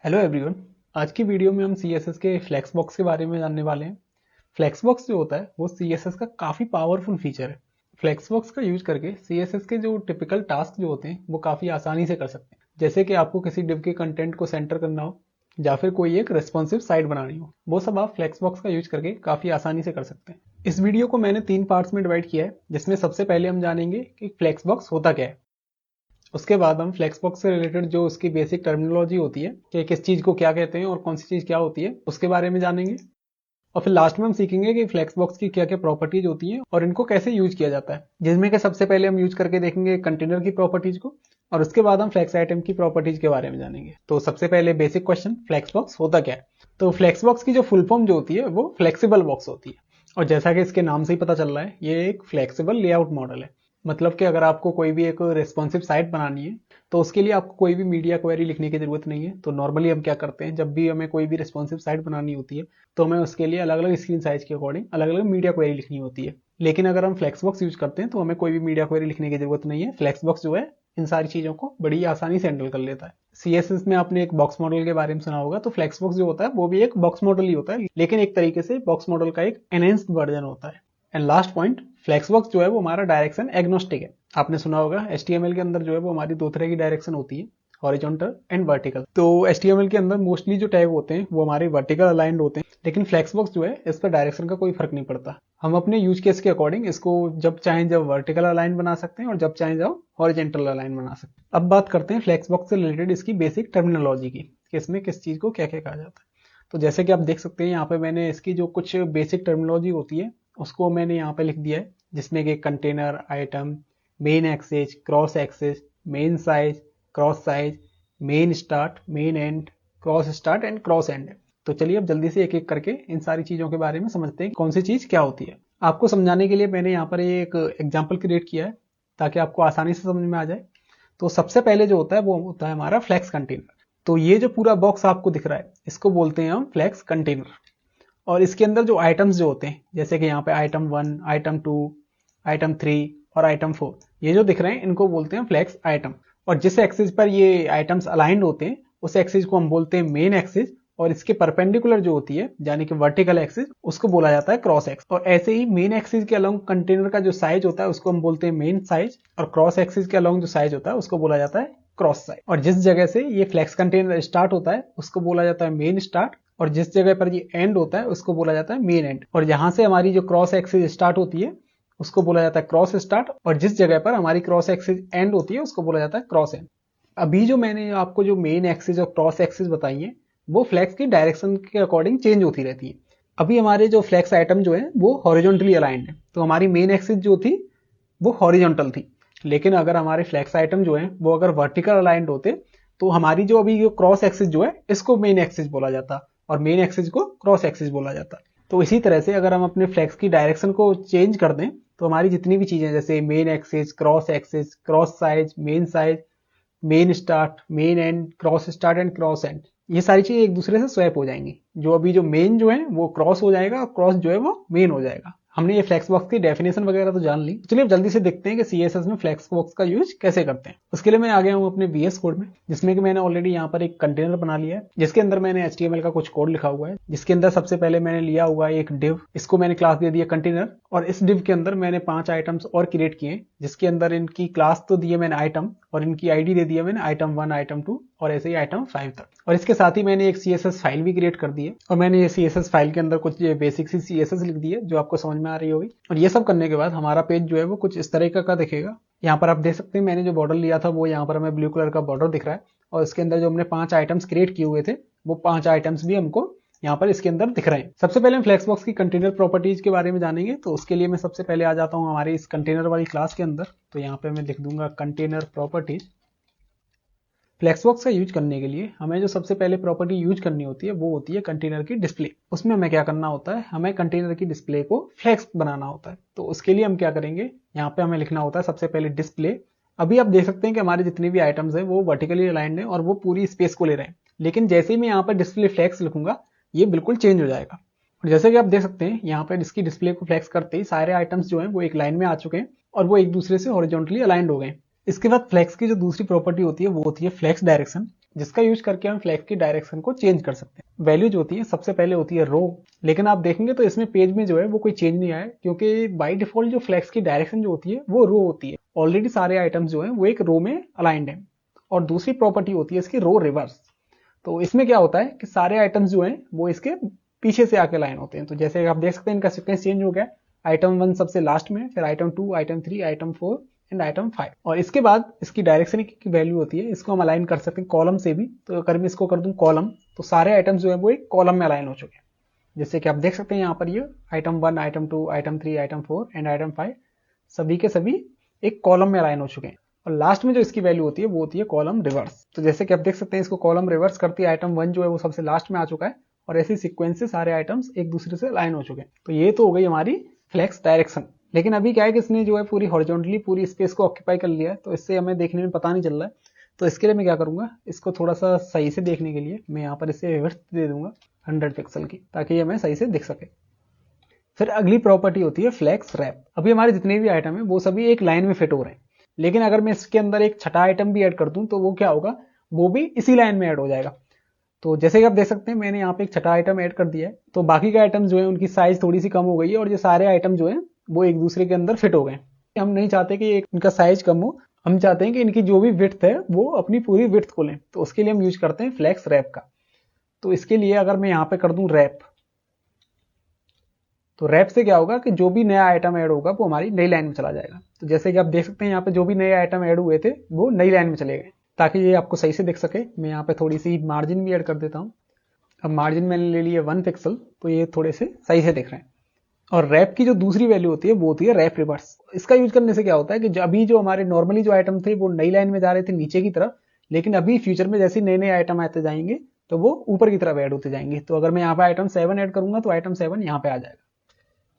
Hello everyone. आज की video में हम CSS के फ्लेक्स बॉक्स के बारे में जानने वाले हैं। फ्लेक्स बॉक्स जो होता है वो CSS का काफ़ी पावरफुल फीचर है। फ्लेक्स बॉक्स का यूज करके CSS के जो टिपिकल टास्क जो होते हैं वो काफ़ी आसानी से कर सकते हैं, जैसे कि आपको किसी डिव के कंटेंट को सेंटर करना हो या फिर कोई एक रेस्पॉन्सिव साइट बनानी हो, वो सब आप फ्लेक्स बॉक्स का यूज करके काफ़ी आसानी से कर सकते हैं। इस वीडियो को मैंने 3 पार्ट्स में डिवाइड किया है, जिसमें सबसे पहले हम जानेंगे कि फ्लेक्स बॉक्स होता क्या है। उसके बाद हम फ्लेक्सबॉक्स से रिलेटेड जो उसकी बेसिक टर्मिनोलॉजी होती है कि किस चीज़ को क्या कहते हैं और कौन सी चीज़ क्या होती है, उसके बारे में जानेंगे। और फिर लास्ट में हम सीखेंगे कि फ्लेक्सबॉक्स की क्या क्या प्रॉपर्टीज होती हैं और इनको कैसे यूज किया जाता है, जिसमें कि सबसे पहले हम यूज करके देखेंगे कंटेनर की प्रॉपर्टीज को, और उसके बाद हम फ्लेक्स आइटम की प्रॉपर्टीज के बारे में जानेंगे। तो सबसे पहले बेसिक क्वेश्चन, फ्लेक्सबॉक्स होता क्या है। तो फ्लेक्सबॉक्स की जो फुल फॉर्म जो होती है वो फ्लेक्सिबल बॉक्स होती है, और जैसा कि इसके नाम से ही पता चल रहा है ये एक फ्लेक्सिबल लेआउट मॉडल है। मतलब कि अगर आपको कोई भी एक रेस्पॉन्सिव साइट बनानी है तो उसके लिए आपको कोई भी मीडिया क्वेरी लिखने की जरूरत नहीं है। तो नॉर्मली हम क्या करते हैं, जब भी हमें कोई भी रेस्पॉन्सिव साइट बनानी होती है तो हमें उसके लिए अलग अलग स्क्रीन साइज के अकॉर्डिंग अलग अलग मीडिया क्वेरी लिखनी होती है। लेकिन अगर हम फ्लेक्सबॉक्स यूज करते हैं तो हमें कोई भी मीडिया क्वेरी लिखने की जरूरत नहीं है। फ्लेक्सबॉक्स जो है इन सारी चीजों को बड़ी आसानी से हैंडल कर लेता है। CSS में आपने एक बॉक्स मॉडल के बारे में सुना होगा, तो फ्लेक्सबॉक्स जो होता है वो भी एक बॉक्स मॉडल ही होता है, लेकिन एक तरीके से बॉक्स मॉडल का एक एनहेंस्ड वर्जन होता है। एंड लास्ट पॉइंट, फ्लेक्सबॉक्स जो है वो हमारा डायरेक्शन एग्नोस्टिक है। आपने सुना होगा HTML के अंदर जो है वो हमारी दो तरह की डायरेक्शन होती है, हॉरिजॉन्टल एंड वर्टिकल। तो HTML के अंदर मोस्टली जो टैग होते हैं वो हमारे वर्टिकल अलाइंड होते हैं, लेकिन फ्लेक्सबॉक्स जो है इस पर डायरेक्शन का कोई फर्क नहीं पड़ता। हम अपने यूज केस के अकॉर्डिंग इसको जब चाहें जब वर्टिकल अलाइन बना सकते हैं और जब चाहें जब हॉरिजॉन्टल अलाइन बना सकते हैं। अब बात करते हैं फ्लेक्सबॉक्स से रिलेटेड इसकी बेसिक टर्मिनोलॉजी की, कि इसमें किस चीज को क्या क्या कहा जाता है। तो जैसे कि आप देख सकते हैं यहाँ पे मैंने इसकी जो कुछ बेसिक टर्मिनोलॉजी होती है उसको मैंने यहाँ पे लिख दिया है, जिसमें कि container, item, main axis, cross axis, main size, cross size, main start, main end, cross start end cross end. तो चलिए अब जल्दी से एक एक करके इन सारी चीजों के बारे में समझते हैं कौन सी चीज क्या होती है। आपको समझाने के लिए मैंने यहाँ पर एक एग्जाम्पल क्रिएट किया है ताकि आपको आसानी से समझ में आ जाए। तो सबसे पहले जो होता है वो होता है हमारा फ्लेक्स कंटेनर। तो ये जो पूरा बॉक्स आपको दिख रहा है इसको बोलते हैं हम फ्लेक्स कंटेनर। और इसके अंदर जो आइटम्स जो होते हैं, जैसे कि यहाँ पे आइटम 1, आइटम 2, आइटम 3 और आइटम 4, ये जो दिख रहे हैं इनको बोलते हैं फ्लेक्स आइटम। और जिस एक्सिस पर ये आइटम्स अलाइंड होते हैं उस एक्सिस को हम बोलते हैं मेन एक्सिस, और इसके परपेंडिकुलर जो होती है यानी कि वर्टिकल एक्सिस उसको बोला जाता है क्रॉस एक्सिस। और ऐसे ही मेन एक्सिस के अलोंग कंटेनर का जो साइज होता है उसको हम बोलते हैं मेन साइज, और क्रॉस एक्सिस के अलोंग जो साइज होता है उसको बोला जाता है क्रॉस साइज। और जिस जगह से ये फ्लेक्स कंटेनर स्टार्ट होता है उसको बोला जाता है मेन स्टार्ट, और जिस जगह पर ये एंड होता है उसको बोला जाता है मेन एंड। और जहां से हमारी जो क्रॉस एक्सिस स्टार्ट होती है उसको बोला जाता है क्रॉस स्टार्ट, और जिस जगह पर हमारी क्रॉस एक्सिस एंड होती है उसको बोला जाता है क्रॉस एंड। अभी जो मैंने आपको जो मेन एक्सिस और क्रॉस एक्सिस बताई है वो फ्लेक्स की डायरेक्शन के अकॉर्डिंग चेंज होती रहती है। अभी हमारे जो फ्लेक्स आइटम जो है वो हॉरिजॉन्टली अलाइंड है, तो हमारी मेन एक्सिस जो थी वो हॉरिजॉन्टल थी। लेकिन अगर हमारे फ्लेक्स आइटम जो है वो अगर वर्टिकल अलाइंड होते तो हमारी जो अभी जो क्रॉस एक्सिस जो है इसको मेन एक्सिस बोला जाता और मेन एक्सिस को क्रॉस एक्सिस बोला जाता। तो इसी तरह से अगर हम अपने फ्लेक्स की डायरेक्शन को चेंज कर दें तो हमारी जितनी भी चीजें जैसे main axis, cross size, main start, main end, cross start end cross and, ये सारी चीजें एक दूसरे से स्वैप हो जाएंगी। जो अभी जो मेन जो है वो क्रॉस हो जाएगा और क्रॉस जो है वो मेन हो जाएगा। हमने ये फ्लेक्स बॉक्स की डेफिनेशन वगैरह तो जान ली, चलिए अब जल्दी से देखते हैं कि CSS में फ्लेक्स बॉक्स का यूज कैसे करते हैं। उसके लिए मैं आ गया हूँ अपने VS कोड में, जिसमें कि मैंने ऑलरेडी यहाँ पर एक कंटेनर बना लिया है जिसके अंदर मैंने HTML का कुछ कोड लिखा हुआ है, जिसके अंदर सबसे पहले मैंने लिया हुआ है एक डिव, इसको मैंने क्लास दे दिया कंटेनर। और इस डिव के अंदर मैंने 5 आइटम्स और क्रिएट किए, जिसके अंदर इनकी क्लास तो दिए मैंने आइटम, और इनकी आईडी दे दिया मैंने आइटम 1, आइटम 2 और ऐसे ही आइटम 5 तक। और इसके साथ ही मैंने एक CSS फाइल भी क्रिएट कर दी है, और मैंने ये CSS फाइल के अंदर कुछ बेसिक सी CSS लिख दी है जो आपको समझ में आ रही होगी। और ये सब करने के बाद हमारा पेज जो है वो कुछ इस तरह का दिखेगा। यहाँ पर आप देख सकते हैं मैंने जो बॉर्डर लिया था वो यहाँ पर हमें ब्लू कलर का बॉर्डर दिख रहा है, और इसके अंदर जो हमने 5 आइटम्स क्रिएट किए हुए थे वो 5 आइटम्स भी हमको यहाँ पर इसके अंदर दिख रहे हैं। सबसे पहले हम फ्लेक्सबॉक्स की कंटेनर प्रॉपर्टीज के बारे में जानेंगे। तो उसके लिए मैं सबसे पहले आ जाता हूँ हमारे इस कंटेनर वाली क्लास के अंदर। तो यहाँ पे मैं लिख दूंगा कंटेनर प्रॉपर्टीज। फ्लेक्सबॉक्स का यूज करने के लिए हमें जो सबसे पहले प्रॉपर्टी यूज करनी होती है वो होती है कंटेनर की डिस्प्ले। उसमें हमें क्या करना होता है, हमें कंटेनर की डिस्प्ले को फ्लेक्स बनाना होता है। तो उसके लिए हम क्या करेंगे, यहाँ पे हमें लिखना होता है सबसे पहले डिस्प्ले। अभी आप देख सकते हैं कि हमारे जितने भी आइटम्स हैं वो वर्टिकली अलाइंड है और वो पूरी स्पेस को ले रहे हैं, लेकिन जैसे ही मैं यहाँ पर डिस्प्ले फ्लेक्स लिखूंगा ये बिल्कुल चेंज हो जाएगा। और जैसे कि आप देख सकते हैं यहाँ पर इसकी डिस्प्ले को फ्लेक्स करते ही सारे आइटम्स जो हैं वो एक लाइन में आ चुके हैं और वो एक दूसरे से हॉरिजॉन्टली अलाइंड हो गए। इसके बाद फ्लेक्स की जो दूसरी प्रॉपर्टी होती है वो होती है फ्लेक्स डायरेक्शन। जिसका यूज करके हम फ्लैक्स की डायरेक्शन को चेंज कर सकते हैं। वैल्यू जो होती है सबसे पहले होती है रो, लेकिन आप देखेंगे तो इसमें पेज में जो है वो कोई चेंज नहीं आया, क्योंकि बाय डिफॉल्ट जो फ्लैक्स की डायरेक्शन जो होती है वो रो होती है। ऑलरेडी सारे आइटम्स जो है वो एक रो में अलाइंड है। और दूसरी प्रॉपर्टी होती है इसकी रो रिवर्स। तो इसमें क्या होता है कि सारे आइटम्स जो हैं वो इसके पीछे से आके लाइन होते हैं। तो जैसे आप देख सकते हैं इनका सीक्वेंस चेंज हो गया, आइटम 1 सबसे लास्ट में, फिर item 2, item 3, item 4 and item 5। और इसके बाद इसकी डायरेक्शन की वैल्यू होती है, इसको हम अलाइन कर सकते हैं कॉलम से भी। तो अगर मैं इसको कर दूं कॉलम, तो सारे आइटम्स जो है वो एक कॉलम में अलाइन हो चुके हैं। जैसे कि आप देख सकते हैं यहाँ पर ये item 1, item 2, item 3, item 4 and item 5 सभी के सभी एक कॉलम में अलाइन हो चुके हैं। और लास्ट में जो इसकी वैल्यू होती है वो होती है कॉलम रिवर्स। तो जैसे कि आप देख सकते हैं इसको कॉलम रिवर्स करती है, आइटम 1 जो है वो सबसे लास्ट में आ चुका है और ऐसी सीक्वेंस से सारे आइटम्स एक दूसरे से अलाइन हो चुके हैं। तो ये तो हो गई हमारी फ्लेक्स डायरेक्शन। लेकिन अभी क्या है कि इसने जो है पूरी हॉरिजॉन्टली पूरी स्पेस को ऑक्यूपाई कर लिया है, तो इससे हमें देखने में पता नहीं चल रहा है। तो इसके लिए मैं क्या करूंगा, इसको थोड़ा सा सही से देखने के लिए मैं यहाँ पर इसे विड्थ दे दूंगा 100 पिक्सल की, ताकि ये हमें सही से दिख सके। फिर अगली प्रॉपर्टी होती है फ्लेक्स रैप। अभी हमारे जितने भी आइटम है वो सभी एक लाइन में फिट हो रहे हैं, लेकिन अगर मैं इसके अंदर एक छठा आइटम भी ऐड कर दूं तो वो क्या होगा, वो भी इसी लाइन में ऐड हो जाएगा। तो जैसे कि आप देख सकते हैं मैंने यहाँ पे एक छठा आइटम ऐड कर दिया है, तो बाकी के आइटम जो है उनकी साइज थोड़ी सी कम हो गई है और ये सारे आइटम जो है वो एक दूसरे के अंदर फिट हो गए। हम नहीं चाहते कि इनका साइज कम हो, हम चाहते हैं कि इनकी जो भी विड्थ है वो अपनी पूरी विड्थ को लें। तो उसके लिए हम यूज करते हैं फ्लेक्स रैप का। तो इसके लिए अगर मैं यहाँ पे कर दूं रैप, तो रैप से क्या होगा कि जो भी नया आइटम ऐड होगा वो हमारी नई लाइन में चला जाएगा। तो जैसे कि आप देख सकते हैं यहाँ पे जो भी नए आइटम ऐड हुए थे वो नई लाइन में चले गए। ताकि ये आपको सही से दिख सके, मैं यहाँ पे थोड़ी सी मार्जिन भी ऐड कर देता हूँ। अब मार्जिन मैंने ले लिया 1 पिक्सल, तो ये थोड़े से सही से दिख रहे हैं। और रैप की जो दूसरी वैल्यू होती है वो होती है रैप रिवर्स। इसका यूज करने से क्या होता है कि अभी जो हमारे नॉर्मली जो आइटम थे वो नई लाइन में जा रहे थे नीचे की तरफ, लेकिन अभी फ्यूचर में जैसे नए नए आइटम आते जाएंगे तो वो ऊपर की तरफ ऐड होते जाएंगे। तो अगर मैं यहाँ पे आइटम 7 ऐड करूंगा तो आइटम 7 यहाँ पे आ जाएगा।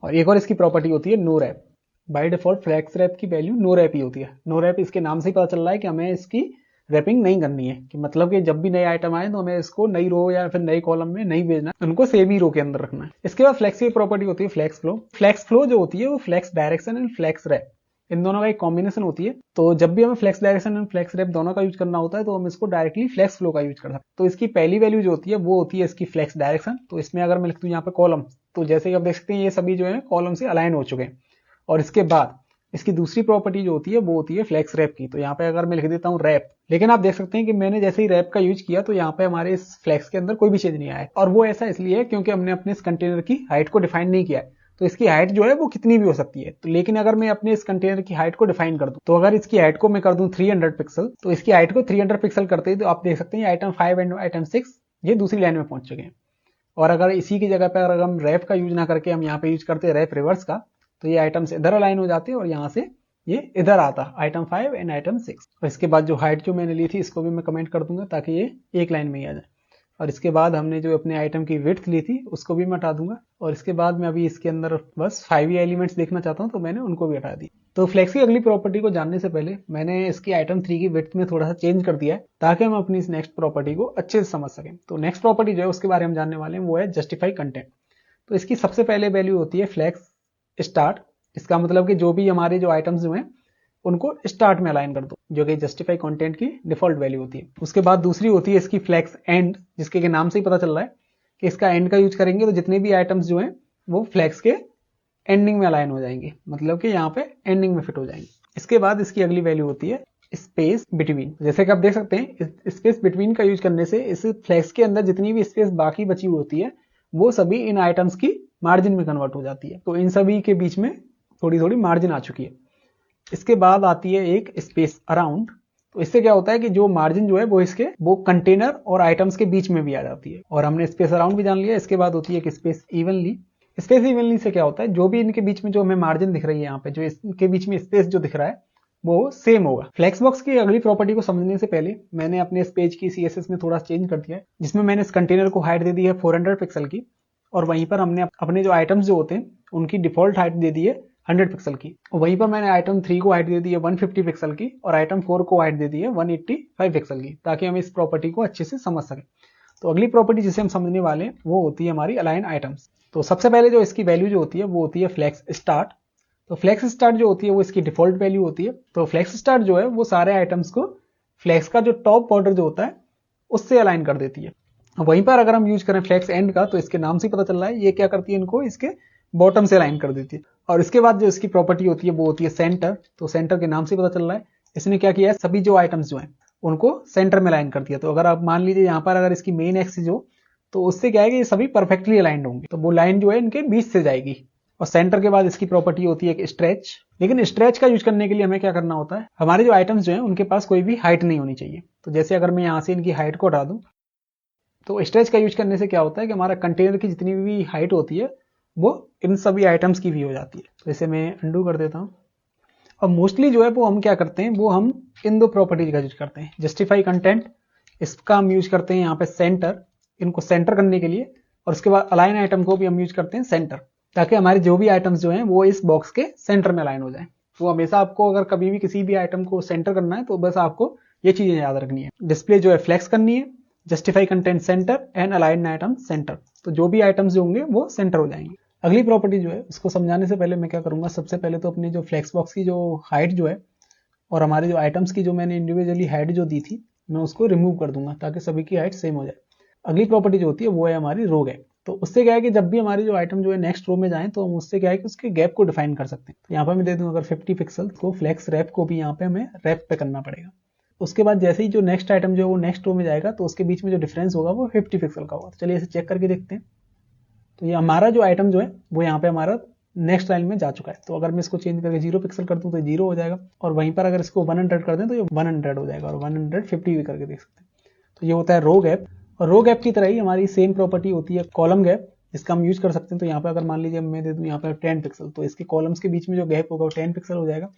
और एक और इसकी प्रॉपर्टी होती है no wrap. By default flex wrap की वैल्यू नो रैप ही होती है। नो रैप इसके नाम से ही पता चल रहा है कि हमें इसकी रैपिंग नहीं करनी है, कि मतलब कि जब भी नए आइटम आए तो हमें इसको नई रो या फिर नई कॉलम में नहीं भेजना, उनको सेम ही रो के अंदर रखना है। इसके बाद फ्लेक्स की प्रॉपर्टी होती है फ्लेक्स फ्लो। फ्लेक्स फ्लो जो होती है वो flex direction and flex wrap, इन दोनों का एक कॉम्बिनेशन होती है। तो जब भी हमें flex direction and flex wrap दोनों का यूज करना होता है तो हम इसको डायरेक्टली फ्लेक्स फ्लो का यूज कर सकते हैं। तो इसकी पहली वैल्यू जो होती है वो होती है इसकी फ्लेक्स डायरेक्शन। तो इसमें अगर मैं लिख दूं यहाँ पे कॉलम, तो जैसे कि आप देख सकते हैं ये सभी जो है कॉलम से अलाइन हो चुके हैं। और इसके बाद इसकी दूसरी प्रॉपर्टी जो होती है वो होती है फ्लेक्स रैप की। तो यहाँ पे अगर मैं लिख देता हूँ रैप, लेकिन आप देख सकते हैं कि मैंने जैसे ही रैप का यूज किया तो यहाँ पे हमारे इस फ्लेक्स के अंदर कोई भी चेंज नहीं आया। और वो ऐसा इसलिए है क्योंकि हमने अपने इस कंटेनर की हाइट को डिफाइन नहीं किया है। तो इसकी हाइट जो है वो कितनी भी हो सकती है। तो लेकिन अगर मैं अपने इस कंटेनर की हाइट को डिफाइन कर दूं, तो अगर इसकी हाइट को मैं कर दूं 300 पिक्सल, तो इसकी हाइट को 300 पिक्सल करते ही तो आप देख सकते हैं आइटम 5 एंड आइटम 6 ये दूसरी लाइन में पहुंच चुके हैं। और अगर इसी की जगह पर अगर हम रैप का यूज ना करके हम यहाँ पे यूज करते हैं रैप रिवर्स का, तो ये आइटम्स इधर अलाइन हो जाते हैं और यहाँ से ये इधर आता आइटम 5 एंड आइटम 6। और इसके बाद जो हाइट जो मैंने ली थी इसको भी मैं कमेंट कर दूंगा ताकि ये एक लाइन में ही आ जाए। और इसके बाद हमने जो अपने आइटम की विड्थ ली थी उसको भी मैं हटा दूंगा। और इसके बाद मैं अभी इसके अंदर बस 5 ही एलिमेंट्स देखना चाहता हूँ तो मैंने उनको भी हटा दी। तो फ्लेक्स की अगली प्रॉपर्टी को जानने से पहले मैंने इसकी आइटम 3 की विड्थ में थोड़ा सा चेंज कर दिया है ताकि हम अपनी इस नेक्स्ट प्रॉपर्टी को अच्छे से समझ सकें। तो नेक्स्ट प्रॉपर्टी जो है उसके बारे में जानने वाले हैं वो है जस्टिफाई कंटेंट। तो इसकी सबसे पहले वैल्यू होती है फ्लेक्स स्टार्ट। इसका मतलब कि जो भी हमारे जो आइटम्स जो हैं उनको स्टार्ट में अलाइन कर दो, जो कि जस्टिफाई कंटेंट की डिफॉल्ट वैल्यू होती है। उसके बाद दूसरी होती है इसकी फ्लेक्स एंड, जिसके नाम से ही पता चल रहा है कि इसका एंड का यूज करेंगे तो जितने भी आइटम्स जो हैं वो फ्लेक्स के एंडिंग में अलाइन हो जाएंगे, मतलब कि यहाँ पे एंडिंग में फिट हो जाएंगे। इसके बाद इसकी अगली वैल्यू होती है स्पेस बिटवीन। जैसे कि आप देख सकते हैं स्पेस बिटवीन का यूज करने से इस फ्लेक्स के अंदर जितनी भी स्पेस बाकी बची हुई होती है वो सभी इन आइटम्स की मार्जिन में कन्वर्ट हो जाती है। तो इन सभी के बीच में थोड़ी थोड़ी मार्जिन आ चुकी है। इसके बाद आती है एक स्पेस अराउंड। तो इससे क्या होता है कि जो मार्जिन जो है वो कंटेनर और आइटम्स के बीच में भी आ जाती है। और हमने स्पेस अराउंड भी जान लिया। इसके बाद होती है कि स्पेस इवनली। स्पेस इवनली से क्या होता है, जो भी इनके बीच में जो हमें मार्जिन दिख रही है यहाँ पे, जो इनके बीच में स्पेस जो दिख रहा है वो सेम होगा। फ्लेक्सबॉक्स की अगली प्रॉपर्टी को समझने से पहले मैंने अपने इस पेज की CSS में थोड़ा चेंज कर दिया है, जिसमें मैंने इस कंटेनर को हाइट दे दी है 400 पिक्सल की। और वहीं पर हमने अपने जो आइटम्स जो होते हैं उनकी डिफॉल्ट हाइट दे दी है 100 पिक्सल की। वहीं पर मैंने आइटम 3 को हाइट दे दी है 150 पिक्सल की और आइटम 4 को हाइट दे दी है 185 पिक्सल की, ताकि हम इस प्रॉपर्टी को अच्छे से समझ सकें। तो अगली प्रॉपर्टी जिसे हम समझने वाले हैं वो होती है हमारी अलाइन आइटम्स। तो सबसे पहले जो इसकी वैल्यू जो होती है वो होती है फ्लेक्स स्टार्ट। तो फ्लेक्स स्टार्ट जो होती है वो इसकी डिफॉल्ट वैल्यू होती है। तो फ्लेक्स स्टार्ट जो है वो सारे आइटम्स को फ्लेक्स का जो टॉप बॉर्डर जो होता है उससे अलाइन कर देती है। वहीं पर अगर हम यूज करें फ्लेक्स एंड का, तो इसके नाम से पता चल रहा है ये क्या करती है, इनको इसके बॉटम से अलाइन कर देती है। और इसके बाद जो इसकी प्रॉपर्टी होती है वो होती है सेंटर। तो सेंटर के नाम से पता चल रहा है इसने क्या किया है, सभी जो आइटम्स जो हैं उनको सेंटर में अलाइन कर दिया। तो अगर आप मान लीजिए यहाँ पर अगर इसकी मेन एक्सिस हो, तो उससे क्या है कि ये सभी परफेक्टली अलाइंड होंगे, तो वो लाइन जो है इनके बीच से जाएगी। और सेंटर के बाद इसकी प्रॉपर्टी होती है स्ट्रेच। लेकिन स्ट्रेच का यूज करने के लिए हमें क्या करना होता है, हमारे जो आइटम्स जो हैं उनके पास कोई भी हाइट नहीं होनी चाहिए। तो जैसे अगर मैं यहाँ से इनकी हाइट को हटा दूं, तो स्ट्रेच का यूज करने से क्या होता है कि हमारा कंटेनर की जितनी भी हाइट होती है वो इन सभी आइटम्स की भी हो जाती है। तो इसे मैं अंडू कर देता हूँ। और मोस्टली जो है वो हम क्या करते हैं, वो हम इन दो प्रॉपर्टीज का यूज करते हैं। जस्टिफाई कंटेंट, इसका हम यूज करते हैं यहाँ पे सेंटर, इनको सेंटर करने के लिए। और उसके बाद अलाइन आइटम को भी हम यूज करते हैं सेंटर, ताकि हमारे जो भी आइटम्स जो हैं वो इस बॉक्स के सेंटर में अलाइन हो जाए। तो हमेशा आपको अगर कभी भी किसी भी आइटम को सेंटर करना है तो बस आपको ये चीजें याद रखनी है। डिस्प्ले जो है फ्लेक्स करनी है, justify content centre and align item centre. तो जो भी आइटम्स जो होंगे वो सेंटर हो जाएंगे। अगली प्रॉपर्टी जो है उसको समझाने से पहले मैं क्या करूंगा, सबसे पहले तो अपनी जो फ्लेक्स बॉक्स की जो हाइट जो है और हमारे जो आइटम्स की जो मैंने इंडिविजुअली हाइट जो दी थी, मैं उसको रिमूव कर दूंगा ताकि सभी की हाइट सेम हो जाए। अगली प्रॉपर्टी जो होती है वो है हमारी रो गैप। तो उससे क्या है कि जब भी हमारी जो आइटम जो है नेक्स्ट रो में जाए, तो हम उससे क्या है कि उसके गैप को डिफाइन कर सकते हैं। तो यहाँ पर मैं दे दूंगा अगर 50 पिक्सल, को फ्लेक्स रैप को भी यहाँ पे हमें रैप पे करना पड़ेगा। उसके बाद जैसे ही जो नेक्स्ट आइटम जो है वो नेक्स्ट रो में जाएगा, तो उसके बीच में जो डिफरेंस होगा वो 50 पिक्सल का होगा। तो चलिए इसे चेक करके देखते हैं। तो ये हमारा जो आइटम जो है वो यहाँ पे हमारा नेक्स्ट लाइन में जा चुका है। तो अगर मैं इसको चेंज करके 0 पिक्सल कर दूं तो 0 हो जाएगा, और वहीं पर अगर इसको 100 कर दें तो ये 100 हो जाएगा, और 150 भी करके देख सकते हैं। तो ये होता है रो गैप। और रो गैप की तरह ही हमारी सेम प्रॉपर्टी होती है कॉलम गैप, जिसका हम यूज कर सकते हैं। तो यहाँ पे अगर मान लीजिए मैं दे दूं यहाँ पे 10 पिक्सल, तो इसके कॉलम्स के बीच में जो गैप होगा वो 10 पिक्सल हो जाएगा,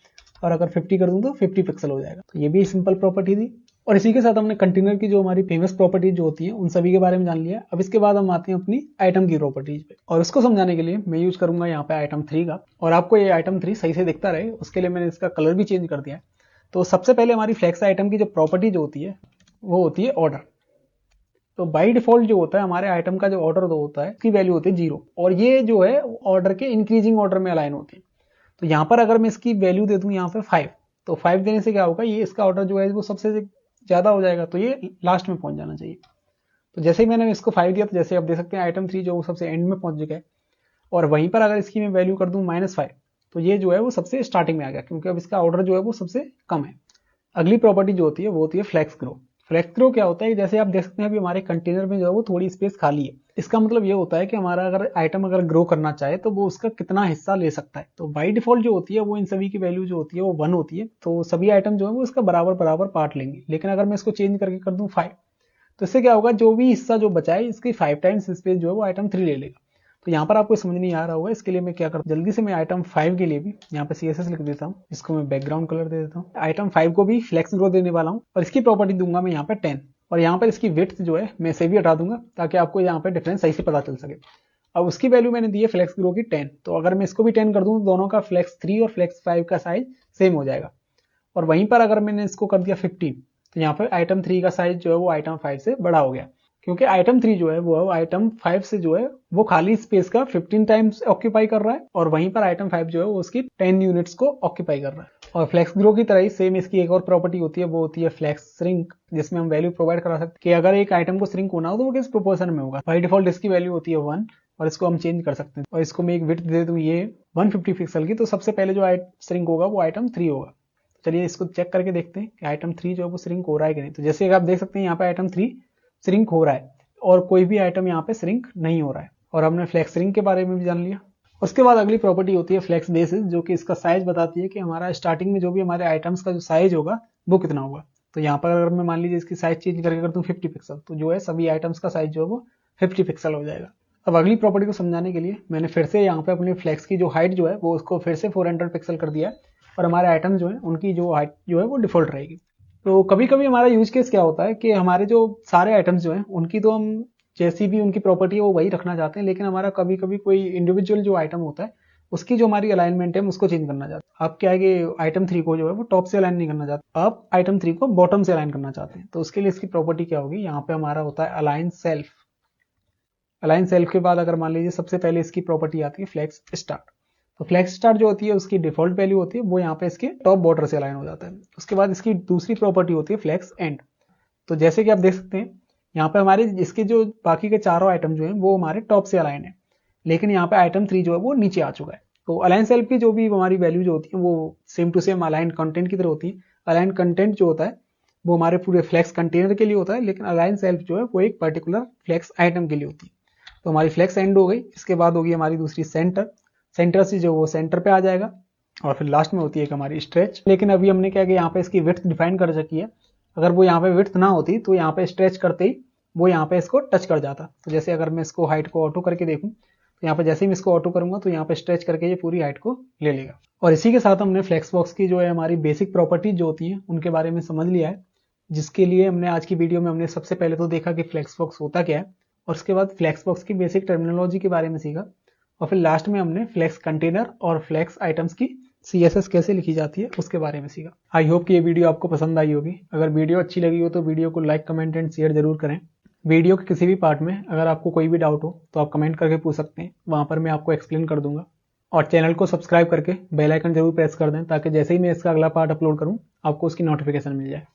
और अगर 50 कर दूं तो 50 पिक्सल हो जाएगा। तो ये भी सिंपल प्रॉपर्टी थी। और इसी के साथ हमने कंटेनर की जो हमारी फेमस प्रॉपर्टी जो होती है उन सभी के बारे में जान लिया। अब इसके बाद हम आते हैं अपनी आइटम की प्रॉपर्टीज पे, और उसको समझाने के लिए मैं यूज करूंगा यहाँ पे आइटम 3 का। और आपको ये आइटम 3 सही से दिखता रहे उसके लिए मैंने इसका कलर भी चेंज कर दिया है। तो सबसे पहले हमारी फ्लेक्स आइटम की जो प्रॉपर्टी जो होती है वो होती है ऑर्डर। तो बाय डिफॉल्ट जो होता है हमारे आइटम का जो ऑर्डर जो होता है उसकी वैल्यू होती है 0, और ये जो है ऑर्डर के इंक्रीजिंग ऑर्डर में अलाइन होती है। तो यहाँ पर अगर मैं इसकी वैल्यू दे दूं यहाँ पे 5, तो 5 देने से क्या होगा, ये इसका ऑर्डर जो है वो सबसे ज्यादा हो जाएगा, तो ये लास्ट में पहुंच जाना चाहिए। तो जैसे ही मैंने इसको 5 दिया, तो जैसे आप देख सकते हैं आइटम 3 जो वो सबसे एंड में पहुंच चुका है। और वहीं पर अगर इसकी मैं वैल्यू कर दूं -5, तो ये जो है वो सबसे स्टार्टिंग में आ गया, क्योंकि अब इसका ऑर्डर जो है वो सबसे कम है। अगली प्रॉपर्टी जो होती है वो होती है फ्लेक्स ग्रो। फ्लेक्स ग्रो क्या होता है, जैसे आप देख सकते हैं अभी हमारे कंटेनर में जो है वो थोड़ी स्पेस खाली है। इसका मतलब ये होता है कि हमारा अगर आइटम अगर ग्रो करना चाहे तो वो उसका कितना हिस्सा ले सकता है। तो बाय डिफॉल्ट जो होती है वो इन सभी की वैल्यू जो होती है वो 1 होती है, तो सभी आइटम जो है वो इसका बराबर बराबर पार्ट लेंगे। लेकिन अगर मैं इसको चेंज करके कर दूं 5, तो इससे क्या होगा, जो भी हिस्सा जो बचा है इसकी 5 टाइम्स स्पेस जो है वो आइटम 3 ले लेगा। तो यहाँ पर आपको समझ नहीं आ रहा होगा, इसके लिए मैं क्या करता हूँ, जल्दी से मैं आइटम 5 के लिए भी यहाँ पे CSS लिख देता हूँ। इसको मैं बैकग्राउंड कलर दे देता हूँ। आइटम 5 को भी फ्लेक्स ग्रो देने वाला हूँ, और इसकी प्रॉपर्टी दूंगा मैं यहाँ पे 10, और यहाँ पर इसकी विड्थ जो है मैं से भी हटा दूंगा ताकि आपको यहाँ पे डिफरेंस सही से पता चल सके। अब उसकी वैल्यू मैंने दी है फ्लेक्स ग्रो की 10, तो अगर मैं इसको भी 10 कर दूं तो दोनों का फ्लेक्स 3 और फ्लेक्स 5 का साइज सेम हो जाएगा। और वहीं पर अगर मैंने इसको कर दिया 15, तो यहाँ पर आइटम 3 का साइज जो है वो आइटम 5 से बड़ा हो गया, क्योंकि आइटम 3 जो है वो आइटम 5 से जो है वो खाली स्पेस का 15 टाइम्स ऑक्यूपाई कर रहा है, और वहीं पर आइटम 5 जो है वो उसकी 10 यूनिट्स को ऑक्यूपाई कर रहा है। और फ्लेक्स ग्रो की तरह ही सेम इसकी एक और प्रॉपर्टी होती है, वो होती है फ्लेक्स श्रिंक, जिसमें हम वैल्यू प्रोवाइड करा सकते हैं कि अगर एक आइटम को श्रिंक होना हो तो वो किस प्रोपोर्शन में होगा। बाय डिफॉल्ट इसकी वैल्यू होती है 1, और इसको हम चेंज कर सकते हैं। और इसको मैं एक विड्थ दे दूं ये 150 पिक्सल की, तो सबसे पहले जो श्रिंक होगा वो आइटम 3 होगा। चलिए इसको चेक करके देखते हैं कि आइटम 3 जो है वो श्रिंक हो रहा है कि नहीं। तो जैसे आप देख सकते हैं यहाँ पे आइटम 3 श्रिंक हो रहा है, और कोई भी आइटम यहाँ पे श्रिंक नहीं हो रहा है। और हमने फ्लेक्स श्रिंक के बारे में भी जान लिया। उसके बाद अगली प्रॉपर्टी होती है फ्लेक्स बेसिस, जो कि इसका साइज बताती है कि हमारा स्टार्टिंग में जो भी हमारे आइटम्स का जो साइज होगा वो कितना होगा। तो यहाँ पर अगर मैं मान लीजिए इसकी साइज चेंज करके कर दूं 50 पिक्सल, तो जो है सभी आइटम्स का साइज जो है वो 50 पिक्सल हो जाएगा। अब अगली प्रॉपर्टी को समझाने के लिए मैंने फिर से यहाँ पे अपनी फ्लेक्स की जो हाइट जो है वो उसको फिर से 400 पिक्सल कर दिया है, और हमारे आइटम जो है उनकी जो हाइट जो है वो डिफॉल्ट रहेगी। तो कभी कभी हमारा यूज केस क्या होता है कि हमारे जो सारे आइटम्स जो हैं उनकी तो हम जैसी भी उनकी प्रॉपर्टी है वो वही रखना चाहते हैं, लेकिन हमारा कभी कभी कोई इंडिविजुअल जो आइटम होता है उसकी जो हमारी अलाइनमेंट है हम उसको चेंज करना चाहते हैं। आप क्या है कि आइटम 3 को जो है वो टॉप से अलाइन नहीं करना चाहते, आप आइटम 3 को बॉटम से अलाइन करना चाहते हैं। तो उसके लिए इसकी प्रॉपर्टी क्या होगी, यहाँ पे हमारा होता है अलाइन सेल्फ। अलाइन सेल्फ के बाद अगर मान लीजिए सबसे पहले इसकी प्रॉपर्टी आती है फ्लेक्स स्टार्ट। तो फ्लेक्स स्टार्ट जो होती है उसकी डिफॉल्ट वैल्यू होती है वो यहाँ पे इसके टॉप बॉर्डर से अलाइन हो जाता है। उसके बाद इसकी दूसरी प्रॉपर्टी होती है फ्लेक्स एंड। तो जैसे कि आप देख सकते हैं यहाँ पे हमारे इसके जो बाकी के चारों आइटम जो है वो हमारे टॉप से अलाइन है, लेकिन यहाँ पे आइटम 3 जो है वो नीचे आ चुका है। तो अलाइन सेल्फ की जो भी हमारी वैल्यू जो होती है वो same to same align content की तरह होती है। अलाइन कंटेंट जो होता है वो हमारे पूरे फ्लेक्स कंटेनर के लिए होता है, लेकिन अलाइन सेल्फ जो है वो एक पर्टिकुलर फ्लेक्स आइटम के लिए होती है। तो हमारी फ्लेक्स एंड हो गई। इसके बाद होगी हमारी दूसरी सेंटर। सेंटर से जो वो सेंटर पे आ जाएगा, और फिर लास्ट में होती है हमारी स्ट्रेच। लेकिन अभी हमने क्या किया, यहाँ पे इसकी विड्थ डिफाइन कर रखी है। अगर वो यहाँ पे विड्थ ना होती तो यहाँ पे स्ट्रेच करते ही वो यहाँ पे इसको टच कर जाता। तो जैसे अगर मैं इसको हाइट को ऑटो करके देखूं तो यहाँ पे जैसे ही मैं इसको ऑटो करूंगा तो यहाँ पे स्ट्रेच करके ये पूरी हाइट को ले लेगा। और इसी के साथ हमने फ्लेक्स बॉक्स की जो है हमारी बेसिक प्रॉपर्टीज जो होती है उनके बारे में समझ लिया है, जिसके लिए हमने आज की वीडियो में हमने सबसे पहले तो देखा कि फ्लेक्स बॉक्स होता क्या है, और उसके बाद फ्लेक्स बॉक्स की बेसिक टर्मिनोलॉजी के बारे में सीखा, और फिर लास्ट में हमने फ्लेक्स कंटेनर और फ्लेक्स आइटम्स की CSS कैसे लिखी जाती है उसके बारे में सीखा। आई होप कि ये वीडियो आपको पसंद आई होगी। अगर वीडियो अच्छी लगी हो तो वीडियो को लाइक, कमेंट एंड शेयर जरूर करें। वीडियो के किसी भी पार्ट में अगर आपको कोई भी डाउट हो तो आप कमेंट करके पूछ सकते हैं, वहां पर मैं आपको एक्सप्लेन कर दूंगा। और चैनल को सब्सक्राइब करके बेल आइकन जरूर प्रेस कर दें, ताकि जैसे ही मैं इसका अगला पार्ट अपलोड करूं आपको उसकी नोटिफिकेशन मिल जाए।